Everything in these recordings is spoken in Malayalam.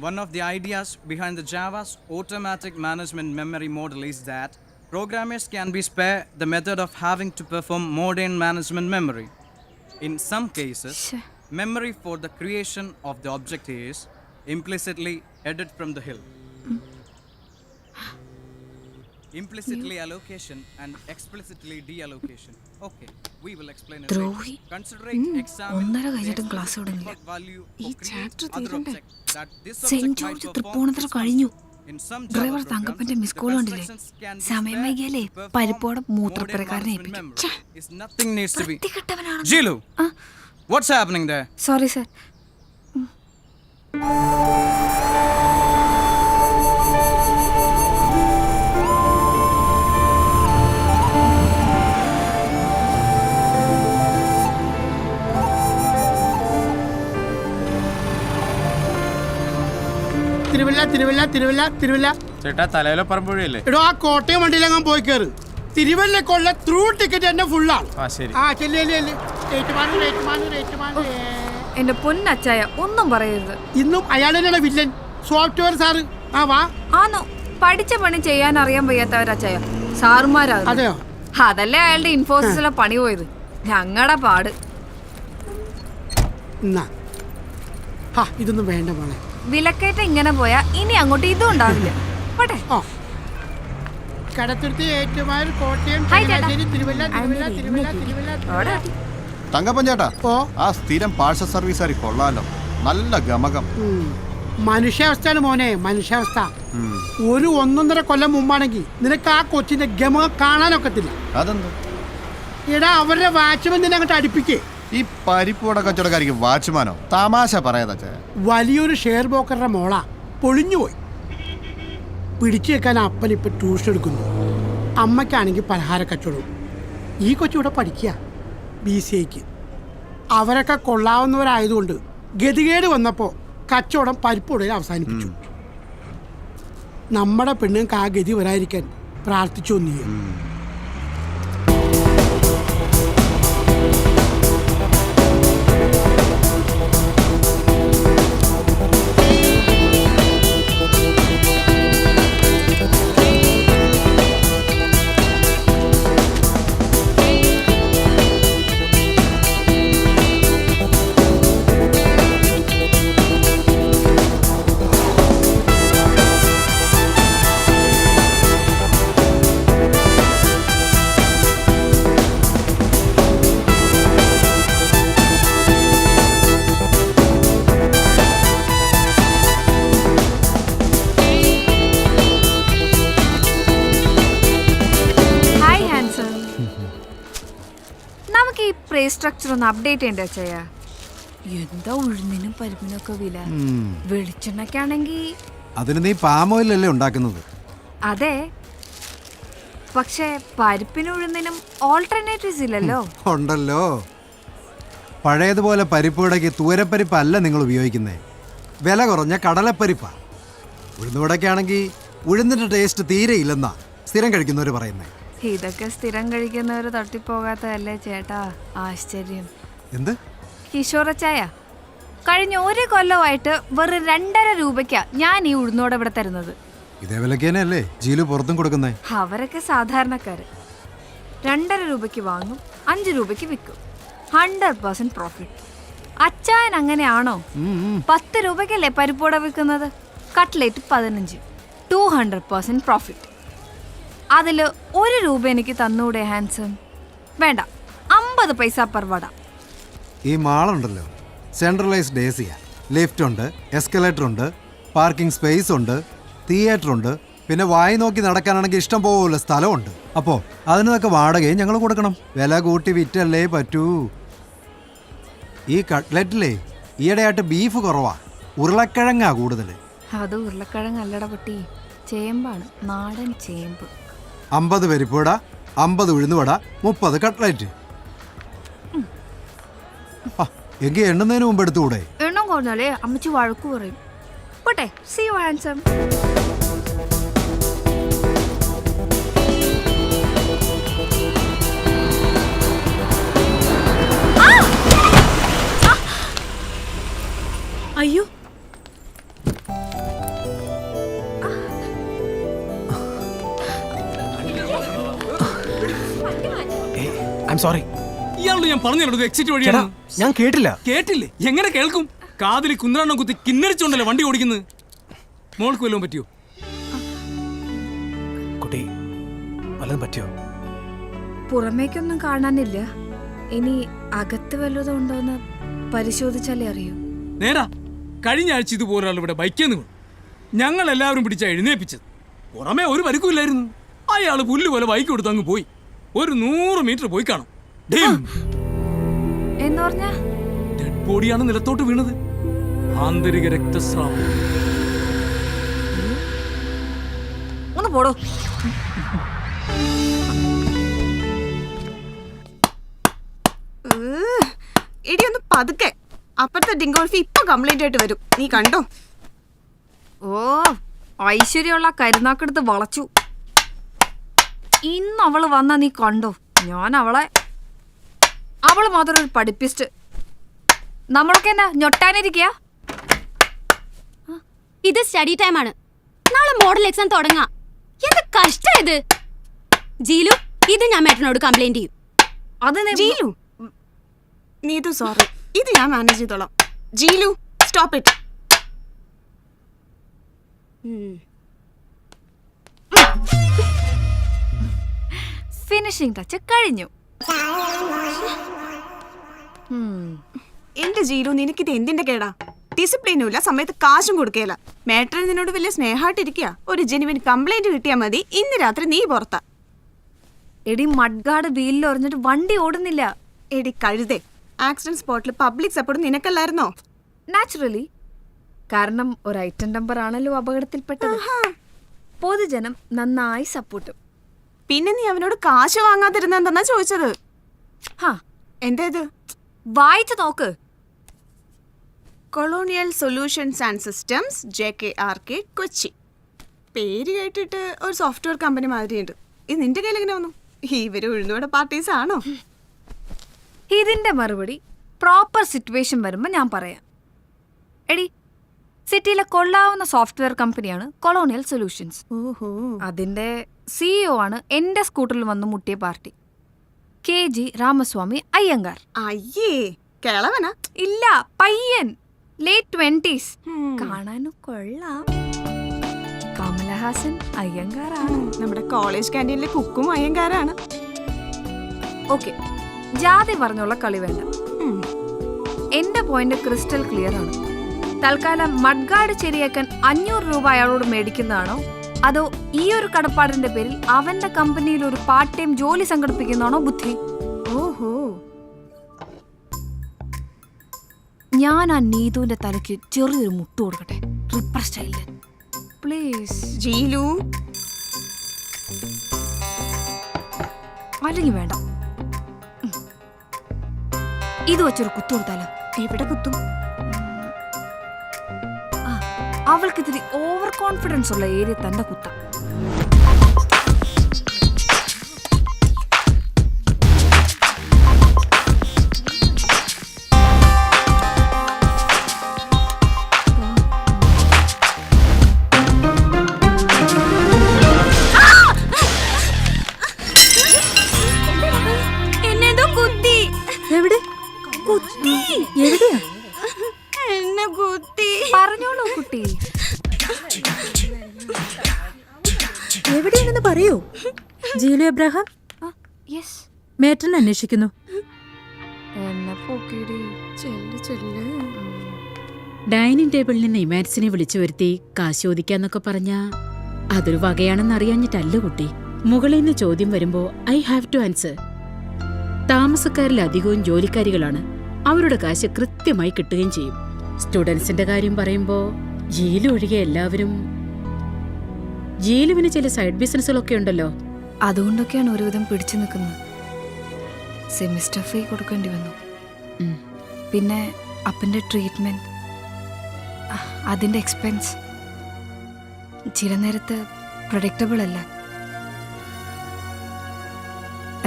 One of the ideas behind the Java's automatic management memory model is that programmers can be spared the method of having to perform modern management memory. In some cases, memory for the creation of the object is implicitly added from the hill. Implicitly allocation and explicitly deallocation. Okay, we will explain it later. Considering examine the value ഈ of ചാപ്റ്റർ create other തീരണ്ടേ? object that this saint object might George perform Thrippunithura its കഴിഞ്ഞു. function. In some driver Java തങ്കപ്പന്റെ programs, മിസ് the കോൾ കണ്ടില്ലേ? constructions can be സമയം spared വൈകിയാലേ to perform പരിപ്പോടെ modern മൂത്രപ്പുരക്കാരനെ management ഏൽപ്പിക്കും. memory. Is nothing needs to be. വൃത്തികെട്ടവനാണ്. Jilu, what's happening there? Sorry sir. Thiruvalla ചേട്ടാ തലയിലെ പറമ്പുഴയല്ലേ? എടോ ആ കോട്ടയം വണ്ടിയിലെങ്ങാൻ പോയി കയറ്. തിരുവല്ലക്കുള്ള ത്രൂ ടിക്കറ്റ് തന്നെ ഫുള്ളാണ്. ശരി. എന്റെ പൊന്നച്ചായ ഒന്നും പറയരുത്. ഇന്നും അയാൾ തന്നെയാണ് വില്ലൻ, സോഫ്റ്റ്വെയർ സാറ്. ആ വാ. ആണോ? പഠിച്ച പണി ചെയ്യാൻ അറിയാൻ വയ്യാത്തവരച്ചായ സാറുമാരാ. അതെയോ? അതല്ലേ അയാളുടെ ഇൻഫോസിസിലെ പണി പോയത്. ഞങ്ങളുടെ പാട്. ഇതൊന്നും വേണ്ട മോളെ. വിലക്കയറ്റം ഇങ്ങനെ പോയാ ഇനി അങ്ങോട്ട് ഇതും ഉണ്ടാവില്ല. പോട്ടെ. കടത്തുരുത്തി, ഏറ്റുമാനൂർ, കോട്ടയം, തിരുവല്ല. തങ്കപ്പൻ ചേട്ടാ, ആ സ്ഥിരം പാഴ്സൽ സർവീസ് കൊള്ളാലോ, നല്ല ഗമകം. മനുഷ്യാവസ്ഥയാണ് മോനെ, മനുഷ്യാവസ്ഥ. ഒരു 1.5 കൊല്ലം മുമ്പാണെങ്കിൽ നിനക്ക് ആ കൊച്ചിന്റെ ഗമകം കാണാനൊക്കത്തില്ല. അതെന്താ? എടാ അവരുടെ വാച്ച്മാൻ നിന്നെ അങ്ങോട്ട് അടുപ്പിക്കേ. ഈ പരിപ്പുവട കച്ചവടക്കാരിക്ക് വാച്ച്മാനോ? തമാശ പറയാ. വലിയൊരു ഷെയർ ബ്രോക്കറുടെ മോള പൊളിഞ്ഞുപോയി. പിടിച്ചു വെക്കാൻ അപ്പൻ ഇപ്പൊ ട്യൂഷൻ എടുക്കുന്നു. അമ്മയ്ക്കാണെങ്കിൽ പലഹാര കച്ചവടവും. ഈ കൊച്ചിവിടെ പഠിക്കുക BCAക്ക്. അവരൊക്കെ കൊള്ളാവുന്നവരായതുകൊണ്ട് ഗതികേട് വന്നപ്പോൾ കച്ചവടം പരിപ്പുടയിൽ അവസാനിപ്പിച്ചു. നമ്മുടെ പെണ്ണുങ്ങൾക്ക് ആ ഗതി വരാതിരിക്കാൻ പ്രാർത്ഥിച്ചു. നീ സ്ട്രക്ചർ ഒന്ന് അപ്ഡേറ്റ് ചെയ്യണ്ടേ ചെയ്യാ? എന്താ ഉഴുന്നിനും പരിപ്പിനൊക്കെ വില. വെളിച്ചെണ്ണക്കാണെങ്കിൽ അതിന് നീ പാം ഓയിൽ അല്ലേ ഉണ്ടാക്കുന്നത്? അതെ, പക്ഷേ പരിപ്പിനും ഉഴുന്നിനും ഓൾട്ടർനേറ്റീവ്സ് ഇല്ലല്ലോ. ഉണ്ടല്ലോ. പഴയതുപോലെ പരിപ്പുവടയ്ക്ക് തൂരപ്പരിപ്പല്ല നിങ്ങൾ ഉപയോഗിക്കുന്നേ, വില കുറഞ്ഞ കടലപ്പരിപ്പാ. ഉഴുന്നുവടയ്ക്കാണെങ്കിൽ ഉഴുന്നിന്റെ ടേസ്റ്റ് തീരെ ഇല്ലെന്നാ സ്ഥിരം കഴിക്കുന്നവർ പറയുന്നേ. ഇതൊക്കെ സ്ഥിരം കഴിക്കുന്നവര് തട്ടിപ്പോകാത്തതല്ലേ ചേട്ടാ? ആശ്ചര്യം. എന്ത്? കിഷോറച്ചായ, കഴിഞ്ഞ 1 കൊല്ലമായിട്ട് വെറും 2.5 രൂപയ്ക്കാ ഞാൻ ഈ ഉഴുന്നോടെ ഇവിടെ തരുന്നത്. ഇതേ വിലക്കേനല്ലേ ജീലു പുറത്തും കൊടുക്കുന്നേ? അവരൊക്കെ സാധാരണക്കാര്. 2.5 രൂപയ്ക്ക് വാങ്ങും, 5 രൂപയ്ക്ക് വിൽക്കും. 100% പ്രോഫിറ്റ്. അച്ചായൻ അങ്ങനെയാണോ? 10 രൂപയ്ക്കല്ലേ പരിപ്പോട വിൽക്കുന്നത്? Cutlet 15, 200% profit. അതിൽ 1 രൂപ എനിക്ക് തന്നൂടെ ഹാൻസം? വേണ്ട, 50 പൈസ പെർ വട. ഈ മാളുണ്ടല്ലോ, സെൻട്രലൈസ്ഡ് AC, ലിഫ്റ്റ് ഉണ്ട്, എസ്കലേറ്റർ ഉണ്ട്, പാർക്കിംഗ് സ്പേസ് ഉണ്ട്, തിയേറ്റർ ഉണ്ട്, പിന്നെ വായി നോക്കി നടക്കാനാണെങ്കിൽ ഇഷ്ടം പോലെ സ്ഥലമുണ്ട്. അപ്പോൾ അതിനൊക്കെ വാടകയും ഞങ്ങൾ കൊടുക്കണം. വില കൂട്ടി വിറ്റല്ലേ പറ്റൂ. ഈ കട്ട്ലറ്റിലേ ഈയിടെയായിട്ട് ബീഫ് കുറവാ, ഉരുളക്കിഴങ്ങാ കൂടുതൽ. അത് ഉരുളക്കിഴങ്ങല്ലട പൊട്ടി, ചേമ്പാണ്, നാടൻ ചേമ്പ്. 50 പരിപ്പുവട, 50 ഉഴുന്നുവട, 30 കട്ട്ലറ്റ്. എങ്കിൽ എണ്ണുന്നതിന് മുമ്പ് എടുത്തുകൂടെ? എണ്ണം കുറഞ്ഞാലേ അമ്മച്ചി വഴക്കു പറയും. പോട്ടെ, സീ യു ഹാൻസം. അയ്യോ, സോറി. ഇയാളോട് ഞാൻ പറഞ്ഞിട്ടുണ്ട് എക്സിറ്റ് വഴിയാണ്. ഞാൻ കേട്ടില്ല. കേട്ടില്ലേ? എങ്ങനെ കേൾക്കും? കാതിൽ കുന്ത്രാണ്ണം കുത്തി കിന്നരിച്ചോണ്ടല്ലേ വണ്ടി ഓടിക്കുന്നത്. മോൾക്ക് വല്ലതും പറ്റിയോ? കുട്ടി വല്ലതും പറ്റിയോ? പുറമേക്കൊന്നും കാണാനില്ല. ഇനി അകത്ത് വല്ലതും ഉണ്ടോന്ന് പരിശോധിച്ചാലേ അറിയൂ. നേരാ, കഴിഞ്ഞ ആഴ്ച ഇതുപോലെ ഇവിടെ ബൈക്കേന്ന് വീണു. ഞങ്ങൾ എല്ലാവരും പിടിച്ച എഴുന്നേപ്പിച്ചത്. പുറമേ ഒരു പരിക്കുമില്ലായിരുന്നു. അയാൾ പുല്ല് പോലെ ബൈക്ക് കൊടുത്ത് അങ്ങ് പോയി. ഒരു 100 മീറ്റർ പോയി കാണും. എന്ന് പറഞ്ഞാ ഡെഡ് ബോഡിയാണ് നിലത്തോട്ട് വീണത്. ആന്തരിക രക്തസ്രാവം. ഒന്ന് പോടോ. എടി ഒന്ന് പതുക്കെ. അപ്പുറത്തെ ഡിങ്കോൾഫി ഇപ്പൊ കംപ്ലൈന്റ് ആയിട്ട് വരും, നീ കണ്ടോ? ഓ, ഐശ്വര്യമുള്ള കരുനാക്കെടുത്ത് വളച്ചു. ഇന്ന് അവള് വന്നാ നീ കണ്ടോ? ഞാൻ അവള് മാത്രം ഒരു പഠിപ്പിസ്റ്റ്. നമ്മളൊക്കെ എന്നാ ഞൊട്ടാനിരിക്കുക? ഇത് സ്റ്റഡി ടൈമാണ്. നാളെ മോഡൽ എക്സാം തുടങ്ങാം. എന്ത് കഷ്ടം ഇത്. ജീലു, ഇത് ഞാൻ മേട്ടനോട് കംപ്ലൈന്റ് ചെയ്യും. അത് ജീലു, നീതു സോറി, ഇത് ഞാൻ മാനേജ് ചെയ്തോളാം. ജീലു, സ്റ്റോപ്പ് ഇറ്റ്. ഫിനിഷിംഗ് ടച്ച് കഴിഞ്ഞു. എന്റെ ജീലു, നിനക്കിത് എന്തിന്റെ കേടാ? ഡിസിപ്ലിനും ഇല്ല, സമയത്ത് കാശും കൊടുക്കേല. മേട്ടർ നിന്നോട് വലിയ സ്നേഹമായിട്ടിരിക്കുക. ഒരു ജെനുവിൻ കംപ്ലൈന്റ് കിട്ടിയാൽ മതി. ഇന്ന് രാത്രി നീ പുറത്താ. എടി മഡ്ഗാർഡ് വീലിൽ ഒറിഞ്ഞിട്ട് വണ്ടി ഓടുന്നില്ല. എടി കഴുതേ, ആക്സിഡന്റ് സ്പോട്ടിൽ പബ്ലിക് സപ്പോർട്ട് നിനക്കല്ലായിരുന്നോ? നാച്ചുറലി. കാരണം ഒരു ഐറ്റം നമ്പർ ആണല്ലോ അപകടത്തിൽപ്പെട്ടത്. പൊതുജനം നന്നായി സപ്പോർട്ടും. പിന്നെ നീ അവനോട് കാശ് വാങ്ങാതിരുന്നെന്താ ചോദിച്ചത്? എന്തേത്? വായിച്ചു നോക്ക്. Colonial solutions and systems, JKRK, Kochi. പേര് കേട്ടിട്ട് ഒരു സോഫ്റ്റ്വെയർ കമ്പനി മാതിരിയുണ്ട്. ഇത് നിന്റെ കയ്യിൽ എങ്ങനെ വന്നു? ഇവര് ഉഴുന്നുവട പാർട്ടീസ് ആണോ? ഇതിന്റെ മറുപടി പ്രോപ്പർ സിറ്റുവേഷൻ വരുമ്പോൾ ഞാൻ പറയാം. എടി, സിറ്റിയിലെ കൊള്ളാവുന്ന സോഫ്റ്റ്വെയർ കമ്പനിയാണ് കൊളോണിയൽ സൊല്യൂഷൻസ്. അതിന്റെ CEO ആണ് എന്റെ സ്കൂട്ടറിൽ വന്ന് മുട്ടിയ പാർട്ടി, KG രാമസ്വാമി അയ്യങ്കാർ. അയ്യേ, കിളവനാ? ഇല്ല, പയ്യൻ, ലേറ്റ് 20s. കാണാനും കൊള്ളാം. കമലഹാസൻ അയ്യങ്കാറാണ്. നമ്മുടെ കോളേജ് ക്യാൻറ്റീനിലെ കുക്കും അയ്യങ്കാരാണ്. ഓക്കെ, ജാതി പറഞ്ഞുള്ള കളി വേണ്ട. എന്റെ പോയിന്റ് ക്രിസ്റ്റൽ ക്ലിയർ ആണ്. തൽക്കാലം മഡ്ഗാർഡ് ശരിയാക്കാൻ 500 രൂപ അയാളോട് മേടിക്കുന്നതാണോ, അതോ ഈ ഒരു കടപ്പാടിന്റെ പേരിൽ അവന്റെ കമ്പനിയിൽ ഒരു പാർട്ട് ടൈം ജോലി സംഘടിപ്പിക്കുന്നതാണോ ബുദ്ധി? ഓഹോ, ഞാൻ ആ നീതുവിന്റെ തലയ്ക്ക് ചെറിയൊരു മുട്ട് കൊടുക്കട്ടെ, റിപ്പർ സ്റ്റൈലിൽ പ്ലീസ്. ജീലു, അല്ലെങ്കിൽ വേണ്ട, ഇത് വെച്ചൊരു കുത്തു കൊടുത്താലോ? എവിടെ കുത്തും? അവൾക്ക് ഇത്തിരി ഓവർ കോൺഫിഡൻസ് ഉള്ള ഏരിയ തന്നെ കുത്താം. എന്നെന്തോ കുത്തി. എവിടെ കുത്തി? എവിടെയാ? എന്നെ കുത്തി. പറഞ്ഞോളൂ കുട്ടി. എവിടെയാണെന്ന് പറയൂ. ജീലു എബ്രഹാം, യെസ്, മേട്ടൻ അന്വേഷിക്കുന്നു. എന്നെ പോക്കിടി. ചെല്ല് ചെല്ല്. ഡൈനിങ് ടേബിളിൽ നിന്ന് ഇമാൻസിനെ വിളിച്ചു വരുത്തി കാശ് ചോദിക്കാന്നൊക്കെ പറഞ്ഞാ അതൊരു വകയാണെന്ന് അറിയാഞ്ഞിട്ടല്ല കുട്ടി. മുകളിൽ നിന്ന് ചോദ്യം വരുമ്പോ ഐ ഹാവ് ടു ആൻസർ. താമസക്കാരിൽ അധികവും ജോലിക്കാരികളാണ്. അവരുടെ കാശ് കൃത്യമായി കിട്ടുകയും ചെയ്യും. സ്റ്റുഡൻസിന്റെ കാര്യം പറയുമ്പോ ജീലു ഒഴികെ എല്ലാവരും. ജീലുവിന് ചില സൈഡ് ബിസിനസ്സുകളൊക്കെ ഉണ്ടല്ലോ. അതുകൊണ്ടൊക്കെയാണ് ഒരുവിധം പിടിച്ചു നിൽക്കുന്നത്. സെമിസ്റ്റർ ഫീ കൊടുക്കേണ്ടി വന്നു. പിന്നെ അപ്പൻ്റെ ട്രീറ്റ്മെന്റ്, അതിൻ്റെ എക്സ്പെൻസ് ചില നേരത്ത് പ്രഡിക്റ്റബിൾ അല്ല.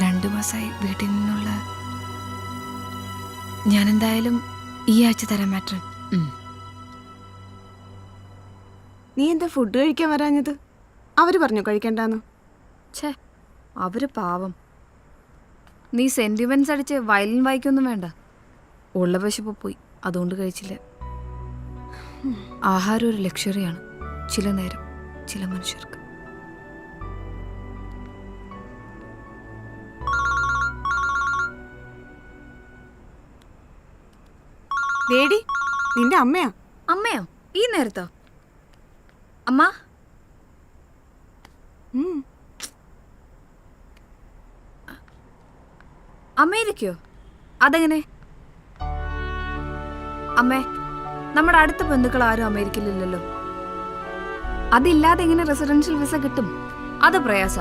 2 മാസമായി വീട്ടിൽ നിന്നുള്ള. ഞാൻ എന്തായാലും ഈ ആഴ്ച തരാം മാട്രൻ. നീ എന്താ ഫുഡ് കഴിക്കാൻ വരാഞ്ഞത്? അവര് പറഞ്ഞു കഴിക്കണ്ടെന്ന്. ഛേ, അവര് പാവം. നീ സെന്റിമെന്റ്സ് അടിച്ച് വയലിൻ വായിക്കൊന്നും വേണ്ട. ഉള്ള വിശപ്പ് പോയി, അതുകൊണ്ട് കഴിച്ചില്ല. ആഹാരം ഒരു ലക്ഷറിയാണ് ചില നേരം ചില മനുഷ്യർക്ക്. ലേഡി, നിന്റെ അമ്മയാ? അമ്മയോ? ഈ നേരത്തോ? അമ്മ, അമേരിക്കയോ? അതെങ്ങനെ? അമ്മേ, നമ്മുടെ അടുത്ത ബന്ധുക്കൾ ആരും അമേരിക്കയിലില്ലല്ലോ. അതില്ലാതെ എങ്ങനെ റെസിഡൻഷ്യൽ വിസ കിട്ടും? അത് പ്രയാസ.